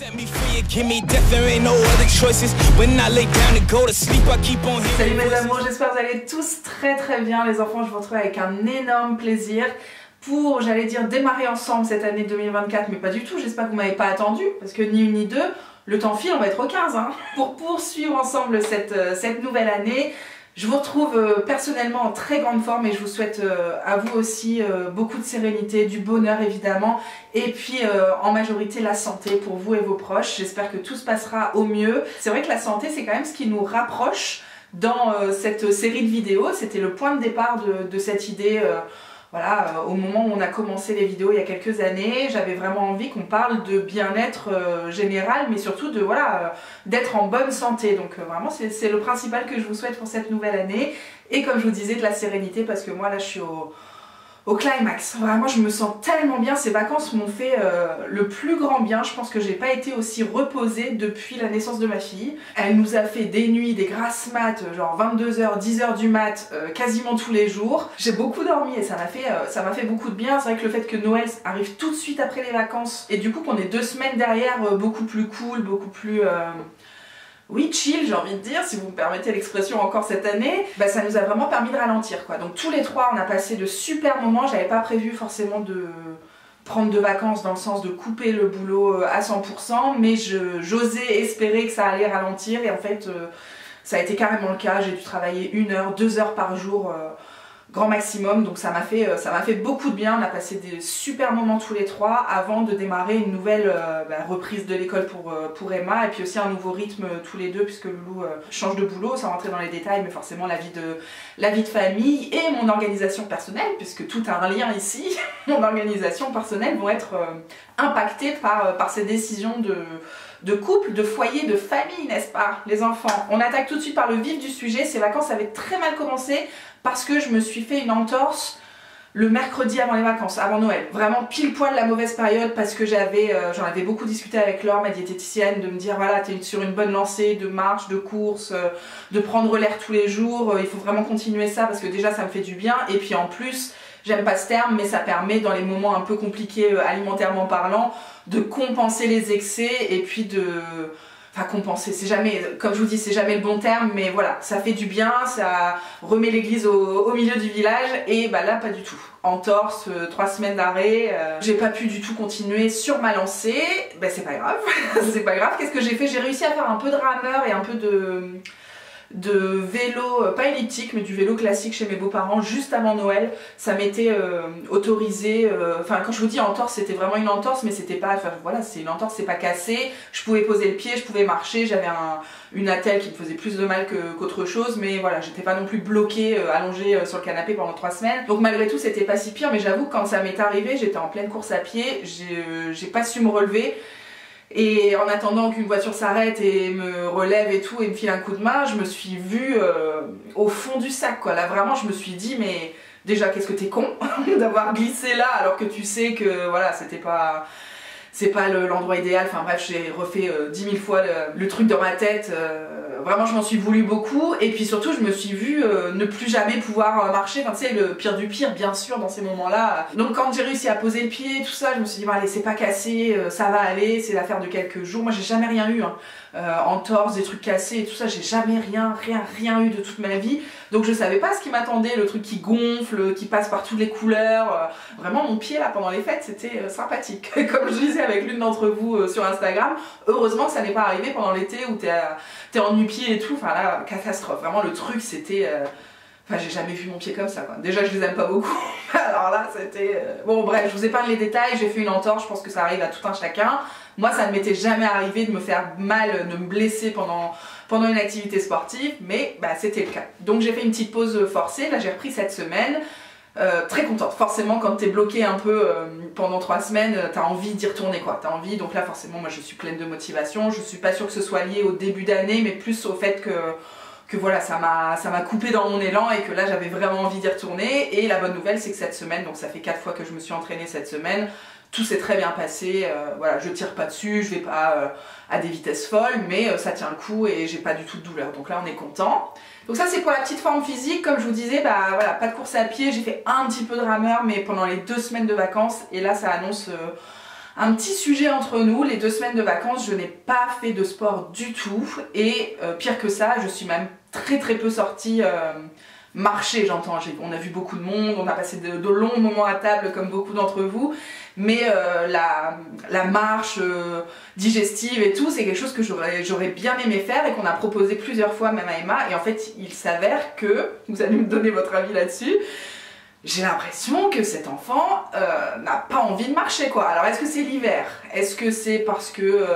Salut mes amours, j'espère que vous allez tous très bien. Les enfants, je vous retrouve avec un énorme plaisir pour, j'allais dire, démarrer ensemble cette année 2024, mais pas du tout. J'espère que vous m'avez pas attendu, parce que ni une ni deux, le temps file, on va être au 15 hein, pour poursuivre ensemble cette nouvelle année. Je vous retrouve personnellement en très grande forme et je vous souhaite à vous aussi beaucoup de sérénité, du bonheur évidemment, et puis en majorité la santé pour vous et vos proches. J'espère que tout se passera au mieux. C'est vrai que la santé, c'est quand même ce qui nous rapproche dans cette série de vidéos. C'était le point de départ de cette idée. Voilà, au moment où on a commencé les vidéos il y a quelques années, j'avais vraiment envie qu'on parle de bien-être général, mais surtout de voilà, d'être en bonne santé. Donc vraiment c'est le principal que je vous souhaite pour cette nouvelle année. Et comme je vous disais, de la sérénité, parce que moi là je suis au climax. Vraiment je me sens tellement bien, ces vacances m'ont fait le plus grand bien. Je pense que j'ai pas été aussi reposée depuis la naissance de ma fille. Elle nous a fait des nuits, des grasses mat, genre 22h, 10h du mat, quasiment tous les jours. J'ai beaucoup dormi et ça m'a fait beaucoup de bien. C'est vrai que le fait que Noël arrive tout de suite après les vacances et du coup qu'on ait 2 semaines derrière beaucoup plus cool, beaucoup plus... oui, chill, j'ai envie de dire, si vous me permettez l'expression encore cette année, bah, ça nous a vraiment permis de ralentir quoi. Donc tous les trois, on a passé de super moments. J'avais pas prévu forcément de prendre de vacances dans le sens de couper le boulot à 100%, mais j'osais espérer que ça allait ralentir et en fait ça a été carrément le cas. J'ai dû travailler 1 heure, 2 heures par jour grand maximum, donc ça m'a fait beaucoup de bien. On a passé des super moments tous les trois avant de démarrer une nouvelle reprise de l'école pour Emma, et puis aussi un nouveau rythme tous les deux puisque Loulou change de boulot, sans rentrer dans les détails, mais forcément la vie de famille et mon organisation personnelle, puisque tout a un lien ici. Mon organisation personnelle vont être impactées par ces décisions de couple, de foyer, de famille, n'est-ce pas les enfants? On attaque tout de suite par le vif du sujet. Ces vacances avaient très mal commencé parce que je me suis fait une entorse le mercredi avant les vacances, avant Noël. Vraiment pile poil la mauvaise période, parce que j'en avais beaucoup discuté avec Laure, ma diététicienne, de me dire voilà, t'es sur une bonne lancée de marche, de course, de prendre l'air tous les jours, il faut vraiment continuer ça parce que déjà ça me fait du bien, et puis en plus, j'aime pas ce terme, mais ça permet dans les moments un peu compliqués alimentairement parlant, de compenser les excès et puis enfin compenser, c'est jamais, comme je vous dis, c'est jamais le bon terme, mais voilà, ça fait du bien, ça remet l'église au milieu du village, et bah là pas du tout. Entorse, 3 semaines d'arrêt, j'ai pas pu du tout continuer sur ma lancée, bah c'est pas grave, c'est pas grave. Qu'est-ce que j'ai fait? J'ai réussi à faire un peu de rameur et un peu de vélo, pas elliptique mais du vélo classique chez mes beaux-parents juste avant Noël. Ça m'était autorisé, enfin quand je vous dis entorse, c'était vraiment une entorse, mais c'était pas, enfin voilà, c'est une entorse, c'est pas cassé, je pouvais poser le pied, je pouvais marcher, j'avais une attelle qui me faisait plus de mal qu'autre chose, mais voilà, j'étais pas non plus bloquée, allongée sur le canapé pendant 3 semaines, donc malgré tout c'était pas si pire. Mais j'avoue que quand ça m'est arrivé, j'étais en pleine course à pied, j'ai pas su me relever. Et en attendant qu'une voiture s'arrête et me relève et tout et me file un coup de main, je me suis vue au fond du sac quoi. Là vraiment je me suis dit mais déjà qu'est-ce que t'es con d'avoir glissé là alors que tu sais que voilà c'est pas l'endroit idéal. Enfin bref, j'ai refait 10 000 fois le truc dans ma tête. Vraiment je m'en suis voulu beaucoup, et puis surtout je me suis vue ne plus jamais pouvoir marcher. Enfin tu sais, le pire du pire bien sûr dans ces moments là. Donc quand j'ai réussi à poser le pied tout ça, je me suis dit bon allez, c'est pas cassé, ça va aller, c'est l'affaire de quelques jours. Moi j'ai jamais rien eu hein. Entorse, des trucs cassés et tout ça, j'ai jamais rien eu de toute ma vie. Donc je savais pas ce qui m'attendait, le truc qui gonfle, qui passe par toutes les couleurs. Vraiment mon pied là pendant les fêtes c'était sympathique. Comme je disais avec l'une d'entre vous sur Instagram, heureusement que ça n'est pas arrivé pendant l'été où t'es en nu-pied et tout. Enfin là, catastrophe. Vraiment le truc c'était... Enfin j'ai jamais vu mon pied comme ça quoi. Déjà je les aime pas beaucoup. Alors là c'était... Bon bref, je vous épargne les détails, j'ai fait une entorse, je pense que ça arrive à tout un chacun. Moi ça ne m'était jamais arrivé de me faire mal, de me blesser pendant une activité sportive, mais bah, c'était le cas. Donc j'ai fait une petite pause forcée, là j'ai repris cette semaine. Très contente, forcément quand t'es bloqué un peu pendant 3 semaines, t'as envie d'y retourner quoi, t'as envie, donc là forcément moi je suis pleine de motivation. Je suis pas sûre que ce soit lié au début d'année, mais plus au fait que voilà, ça m'a coupé dans mon élan et que là j'avais vraiment envie d'y retourner. Et la bonne nouvelle c'est que cette semaine, donc ça fait 4 fois que je me suis entraînée cette semaine, tout s'est très bien passé. Voilà, je tire pas dessus, je vais pas à des vitesses folles, mais ça tient le coup et j'ai pas du tout de douleur, donc là on est content. Donc ça c'est pour la petite forme physique. Comme je vous disais, bah voilà, pas de course à pied, j'ai fait un petit peu de rameur mais pendant les 2 semaines de vacances, et là ça annonce Un petit sujet entre nous, les 2 semaines de vacances, je n'ai pas fait de sport du tout et pire que ça, je suis même très peu sortie marcher, j'entends. On a vu beaucoup de monde, on a passé de longs moments à table comme beaucoup d'entre vous, mais la marche digestive et tout, c'est quelque chose que j'aurais bien aimé faire et qu'on a proposé plusieurs fois même à Emma, et en fait il s'avère que, vous allez me donner votre avis là-dessus, j'ai l'impression que cet enfant n'a pas envie de marcher quoi. Alors est-ce que c'est l'hiver? Est-ce que c'est parce que...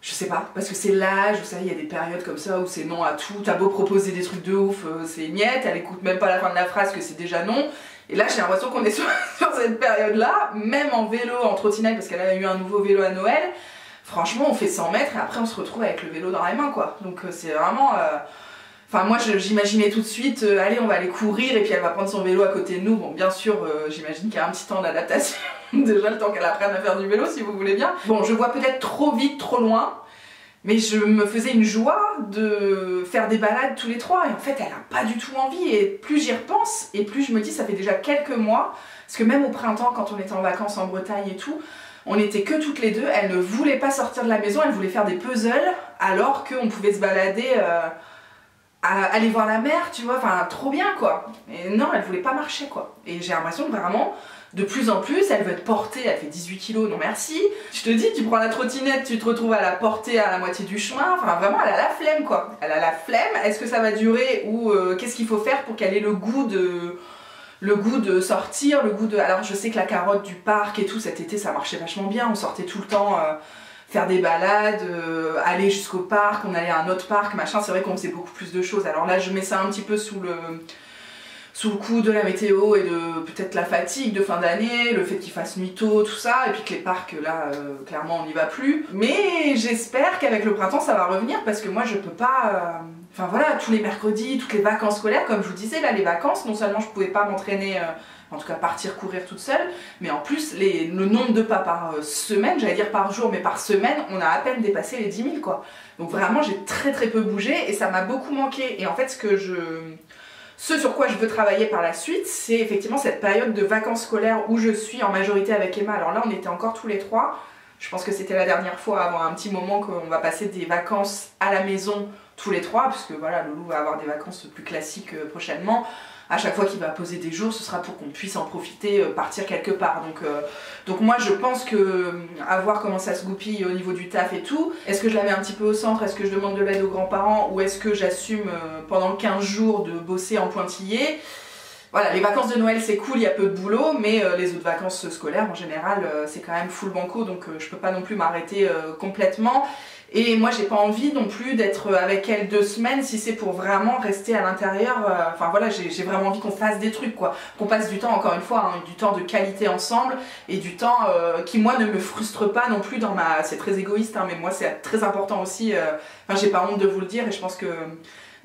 je sais pas, parce que c'est l'âge, vous savez, il y a des périodes comme ça où c'est non à tout, t'as beau proposer des trucs de ouf, c'est niette, elle écoute même pas la fin de la phrase que c'est déjà non. Et là j'ai l'impression qu'on est sur cette période-là, même en vélo, en trottinette, parce qu'elle a eu un nouveau vélo à Noël, franchement on fait 100 mètres et après on se retrouve avec le vélo dans les mains quoi. Donc c'est vraiment... Enfin moi j'imaginais tout de suite, allez on va aller courir et puis elle va prendre son vélo à côté de nous. Bon bien sûr j'imagine qu'il y a un petit temps d'adaptation, déjà le temps qu'elle apprenne à faire du vélo si vous voulez bien. Bon je vois peut-être trop vite, trop loin, mais je me faisais une joie de faire des balades tous les 3 et en fait elle a pas du tout envie et plus j'y repense et plus je me dis ça fait déjà quelques mois, parce que même au printemps quand on était en vacances en Bretagne et tout, on était que toutes les deux, elle ne voulait pas sortir de la maison, elle voulait faire des puzzles alors qu'on pouvait se balader... aller voir la mer, tu vois, enfin trop bien quoi. Et non, elle voulait pas marcher quoi. Et j'ai l'impression que vraiment, de plus en plus, elle veut être portée, elle fait 18 kilos, non merci. Je te dis, tu prends la trottinette, tu te retrouves à la porter à la moitié du chemin, enfin vraiment elle a la flemme quoi. Elle a la flemme, est-ce que ça va durer ou qu'est-ce qu'il faut faire pour qu'elle ait le goût de sortir, le goût de... Alors je sais que la carotte du parc et tout, cet été ça marchait vachement bien, on sortait tout le temps... faire des balades, aller jusqu'au parc, on allait à un autre parc, machin, c'est vrai qu'on faisait beaucoup plus de choses. Alors là je mets ça un petit peu sous le coup de la météo et de peut-être la fatigue de fin d'année, le fait qu'il fasse nuit tôt, tout ça, et puis que les parcs là, clairement on n'y va plus. Mais j'espère qu'avec le printemps ça va revenir parce que moi je peux pas... Enfin voilà, tous les mercredis, toutes les vacances scolaires, comme je vous disais, là les vacances, non seulement je pouvais pas m'entraîner... en tout cas partir courir toute seule, mais en plus le nombre de pas par semaine, j'allais dire par jour, mais par semaine, on a à peine dépassé les 10 000 quoi. Donc vraiment j'ai très peu bougé et ça m'a beaucoup manqué. Et en fait ce sur quoi je veux travailler par la suite, c'est effectivement cette période de vacances scolaires où je suis en majorité avec Emma. Alors là on était encore tous les 3, je pense que c'était la dernière fois avant un petit moment qu'on va passer des vacances à la maison tous les 3, puisque voilà, Loulou va avoir des vacances plus classiques prochainement. À chaque fois qu'il va poser des jours, ce sera pour qu'on puisse en profiter, partir quelque part. Donc moi je pense que, à voir comment ça se goupille au niveau du taf et tout, est-ce que je la mets un petit peu au centre, est-ce que je demande de l'aide aux grands-parents ou est-ce que j'assume pendant 15 jours de bosser en pointillé? Voilà, les vacances de Noël c'est cool, il y a peu de boulot, mais les autres vacances scolaires en général c'est quand même full banco, donc je peux pas non plus m'arrêter complètement. Et moi j'ai pas envie non plus d'être avec elle 2 semaines si c'est pour vraiment rester à l'intérieur, enfin voilà, j'ai vraiment envie qu'on fasse des trucs quoi, qu'on passe du temps, encore une fois, hein, du temps de qualité ensemble et du temps qui moi ne me frustre pas non plus dans ma... C'est très égoïste hein, mais moi c'est très important aussi, enfin j'ai pas honte de vous le dire et je pense que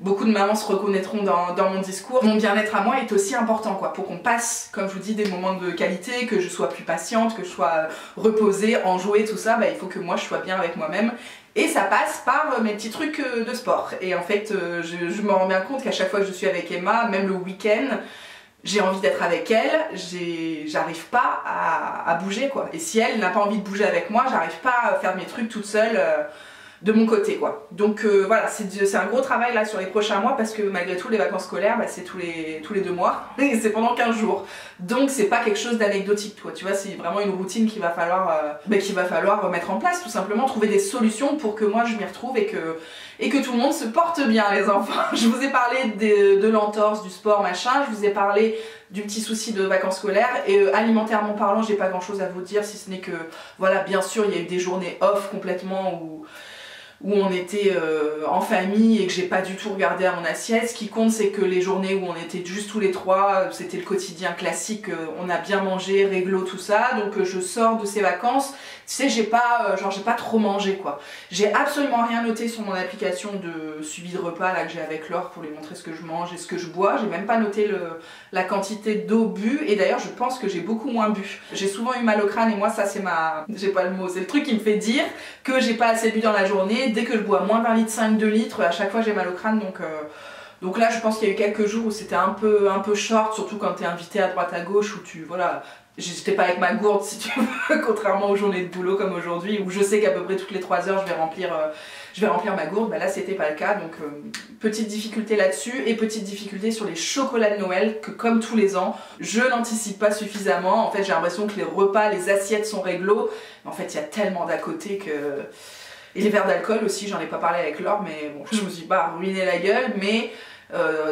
beaucoup de mamans se reconnaîtront dans mon discours. Mon bien-être à moi est aussi important quoi, pour qu'on passe, comme je vous dis, des moments de qualité, que je sois plus patiente, que je sois reposée, enjouée, tout ça, bah, il faut que moi je sois bien avec moi-même. Et ça passe par mes petits trucs de sport. Et en fait, je me rends bien compte qu'à chaque fois que je suis avec Emma, même le week-end, j'ai envie d'être avec elle, j'arrive pas à bouger quoi. Et si elle n'a pas envie de bouger avec moi, j'arrive pas à faire mes trucs toute seule de mon côté quoi. Donc voilà, c'est un gros travail là sur les prochains mois parce que malgré tout les vacances scolaires bah, c'est tous les 2 mois et c'est pendant 15 jours. Donc c'est pas quelque chose d'anecdotique quoi, tu vois, c'est vraiment une routine qu'il va falloir mettre en place tout simplement, trouver des solutions pour que moi je m'y retrouve et que tout le monde se porte bien les enfants. Je vous ai parlé de l'entorse, du sport machin, je vous ai parlé du petit souci de vacances scolaires et alimentairement parlant j'ai pas grand chose à vous dire si ce n'est que voilà, bien sûr il y a eu des journées off complètement où on était en famille et que j'ai pas du tout regardé à mon assiette. Ce qui compte c'est que les journées où on était juste tous les 3, c'était le quotidien classique, on a bien mangé, réglo, tout ça, donc je sors de ces vacances, tu sais j'ai pas trop mangé quoi. J'ai absolument rien noté sur mon application de suivi de repas là que j'ai avec Laure pour lui montrer ce que je mange et ce que je bois, j'ai même pas noté la quantité d'eau bue et d'ailleurs je pense que j'ai beaucoup moins bu. J'ai souvent eu mal au crâne et moi ça c'est j'ai pas le mot, c'est le truc qui me fait dire que j'ai pas assez bu dans la journée. Dès que je bois moins d'un litre 5, 2 litres, à chaque fois j'ai mal au crâne donc Donc là, je pense qu'il y a eu quelques jours où c'était un peu short, surtout quand tu es invité à droite à gauche, où tu, voilà, j'étais pas avec ma gourde si tu veux, contrairement aux journées de boulot comme aujourd'hui, où je sais qu'à peu près toutes les 3 heures je vais remplir ma gourde. Bah là c'était pas le cas, donc petite difficulté là-dessus, et petite difficulté sur les chocolats de Noël, que comme tous les ans, je n'anticipe pas suffisamment. En fait j'ai l'impression que les repas, les assiettes sont réglo, mais en fait il y a tellement d'à côté que... Et les verres d'alcool aussi, j'en ai pas parlé avec Laure, mais bon, je me suis pas ruiné la gueule, mais...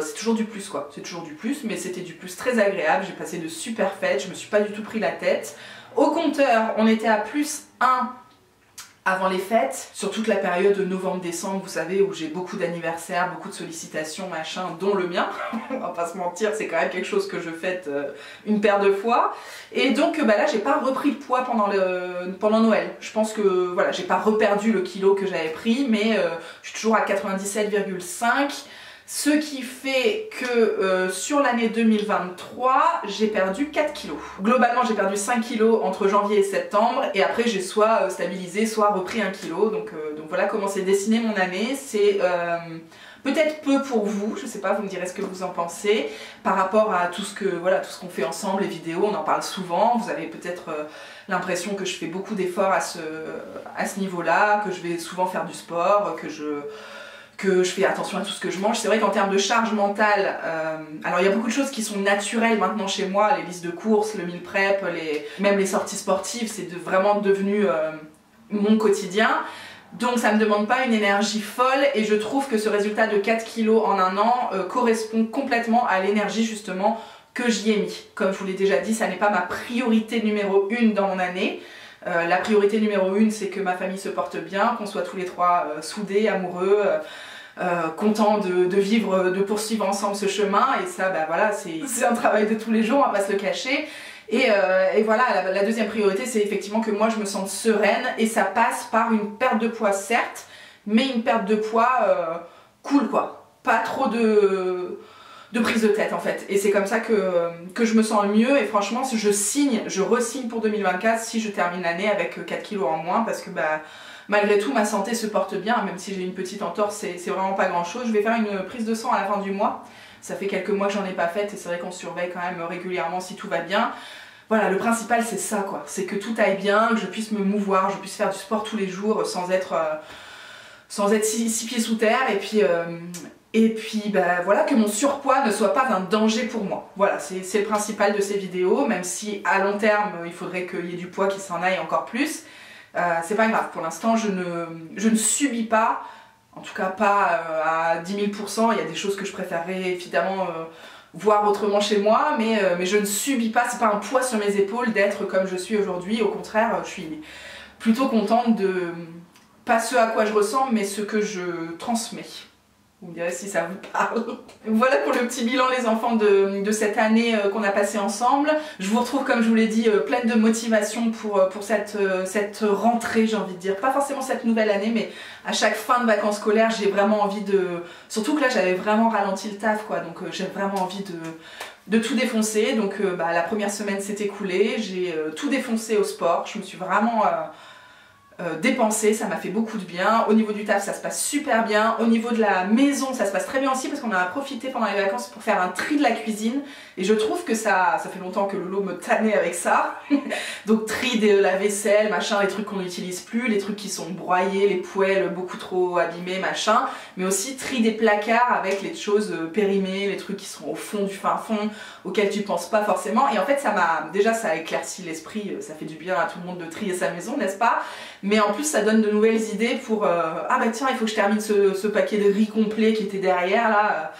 c'est toujours du plus quoi, c'est toujours du plus, mais c'était du plus très agréable, j'ai passé de super fêtes, je me suis pas du tout pris la tête. Au compteur, on était à +1 avant les fêtes, sur toute la période de novembre-décembre, vous savez, où j'ai beaucoup d'anniversaires, beaucoup de sollicitations, machin, dont le mien, on va pas se mentir, c'est quand même quelque chose que je fête une paire de fois. Et donc bah là, j'ai pas repris de poids pendant Noël. Je pense que voilà, j'ai pas reperdu le kilo que j'avais pris, mais je suis toujours à 97,5. Ce qui fait que sur l'année 2023, j'ai perdu 4 kilos. Globalement, j'ai perdu 5 kilos entre janvier et septembre, et après j'ai soit stabilisé, soit repris 1 kilo. Donc voilà comment s'est dessinée mon année. C'est peut-être peu pour vous, je sais pas, vous me direz ce que vous en pensez, par rapport à tout ce qu'on fait ensemble, les vidéos, on en parle souvent. Vous avez peut-être l'impression que je fais beaucoup d'efforts à ce niveau-là, que je vais souvent faire du sport, que je fais attention à tout ce que je mange. C'est vrai qu'en termes de charge mentale, alors il y a beaucoup de choses qui sont naturelles maintenant chez moi, les listes de courses, le meal prep, même les sorties sportives, c'est vraiment devenu mon quotidien. Donc ça me demande pas une énergie folle, et je trouve que ce résultat de 4 kilos en un an correspond complètement à l'énergie justement que j'y ai mis. Comme je vous l'ai déjà dit, ça n'est pas ma priorité numéro 1 dans mon année. La priorité numéro 1, c'est que ma famille se porte bien, qu'on soit tous les trois soudés, amoureux, contents de vivre, de poursuivre ensemble ce chemin. Et ça, bah voilà, c'est un travail de tous les jours, on va pas se le cacher. Et voilà, la deuxième priorité, c'est effectivement que moi je me sente sereine, et ça passe par une perte de poids certes, mais une perte de poids cool quoi, pas trop de prise de tête en fait. Et c'est comme ça que je me sens le mieux, et franchement je re-signe pour 2024 si je termine l'année avec 4 kilos en moins, parce que bah malgré tout ma santé se porte bien, même si j'ai une petite entorse, c'est vraiment pas grand chose. Je vais faire une prise de sang à la fin du mois, ça fait quelques mois que j'en ai pas faite, et c'est vrai qu'on surveille quand même régulièrement si tout va bien. Voilà, le principal c'est ça quoi, c'est que tout aille bien, que je puisse me mouvoir, je puisse faire du sport tous les jours sans être 6 pieds sous terre, et puis bah, voilà, que mon surpoids ne soit pas un danger pour moi. Voilà, c'est le principal de ces vidéos, même si à long terme il faudrait qu'il y ait du poids qui s'en aille encore plus. C'est pas grave, pour l'instant je ne subis pas, en tout cas pas à 10 000%, il y a des choses que je préférerais évidemment voir autrement chez moi, mais je ne subis pas, c'est pas un poids sur mes épaules d'être comme je suis aujourd'hui. Au contraire, je suis plutôt contente de, pas ce à quoi je ressemble, mais ce que je transmets. Vous me direz si ça vous parle. Voilà pour le petit bilan les enfants de cette année qu'on a passé ensemble. Je vous retrouve comme je vous l'ai dit pleine de motivation pour cette rentrée, j'ai envie de dire. Pas forcément cette nouvelle année, mais à chaque fin de vacances scolaires j'ai vraiment envie de... Surtout que là j'avais vraiment ralenti le taf quoi, donc j'ai vraiment envie de tout défoncer. Donc bah, la première semaine s'est écoulée, j'ai tout défoncé au sport, je me suis vraiment... dépenser, ça m'a fait beaucoup de bien. Au niveau du taf ça se passe super bien, au niveau de la maison ça se passe très bien aussi, parce qu'on a profité pendant les vacances pour faire un tri de la cuisine, et je trouve que ça fait longtemps que Lolo me tannait avec ça. Donc tri de la vaisselle, machin, les trucs qu'on n'utilise plus, les trucs qui sont broyés, les poêles beaucoup trop abîmés, machin, mais aussi tri des placards avec les choses périmées, les trucs qui sont au fond du fin fond, auxquels tu penses pas forcément. Et en fait ça a éclairci l'esprit, ça fait du bien à tout le monde de trier sa maison, n'est-ce pas? Mais en plus ça donne de nouvelles idées pour ah bah tiens, il faut que je termine ce paquet de riz complet qui était derrière là.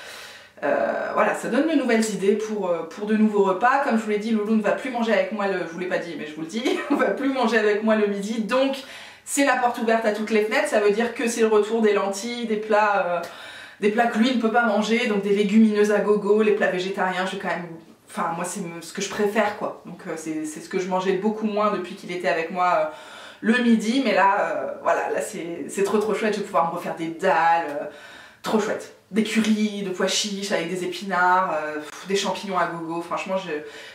Voilà, ça donne de nouvelles idées pour de nouveaux repas. Comme je vous l'ai dit, Loulou ne va plus manger avec moi je vous l'ai pas dit mais je vous le dis, on va plus manger avec moi le midi, donc c'est la porte ouverte à toutes les fenêtres. Ça veut dire que c'est le retour des lentilles, des plats que lui ne peut pas manger, donc des légumineuses à gogo, les plats végétariens. Je vais quand même... Enfin moi c'est ce que je préfère quoi, donc c'est ce que je mangeais beaucoup moins depuis qu'il était avec moi le midi, mais là, voilà, là c'est trop chouette, je vais pouvoir me refaire des dalles, trop chouette. Des currys, de pois chiches avec des épinards, des champignons à gogo, franchement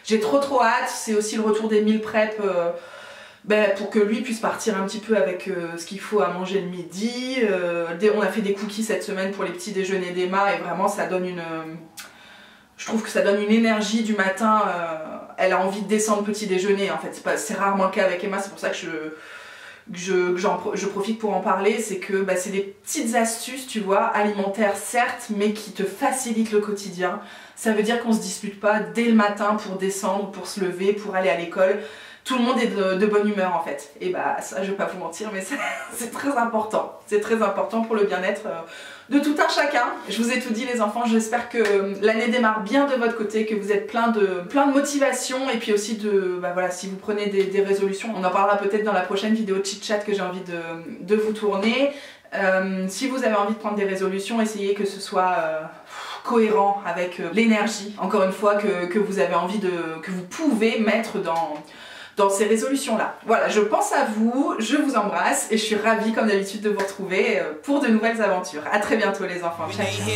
j'ai trop hâte. C'est aussi le retour des meal prep pour que lui puisse partir un petit peu avec ce qu'il faut à manger le midi. On a fait des cookies cette semaine pour les petits déjeuners d'Emma et vraiment ça donne je trouve que ça donne une énergie du matin. Elle a envie de descendre petit déjeuner en fait. C'est rarement le cas avec Emma, c'est pour ça que je profite pour en parler. C'est que c'est des petites astuces, tu vois, alimentaires certes, mais qui te facilitent le quotidien. Ça veut dire qu'on se dispute pas dès le matin pour descendre, pour se lever, pour aller à l'école. Tout le monde est de bonne humeur en fait. Et ça je vais pas vous mentir, mais c'est très important. C'est très important pour le bien-être de tout un chacun. Je vous ai tout dit les enfants, j'espère que l'année démarre bien de votre côté, que vous êtes plein de motivation et puis aussi voilà, si vous prenez des résolutions, on en parlera peut-être dans la prochaine vidéo de chit-chat que j'ai envie de vous tourner. Si vous avez envie de prendre des résolutions, essayez que ce soit cohérent avec l'énergie, encore une fois, que vous avez envie que vous pouvez mettre dans ces résolutions-là. Voilà, je pense à vous, je vous embrasse et je suis ravie comme d'habitude de vous retrouver pour de nouvelles aventures. À très bientôt les enfants. Ciao, ciao.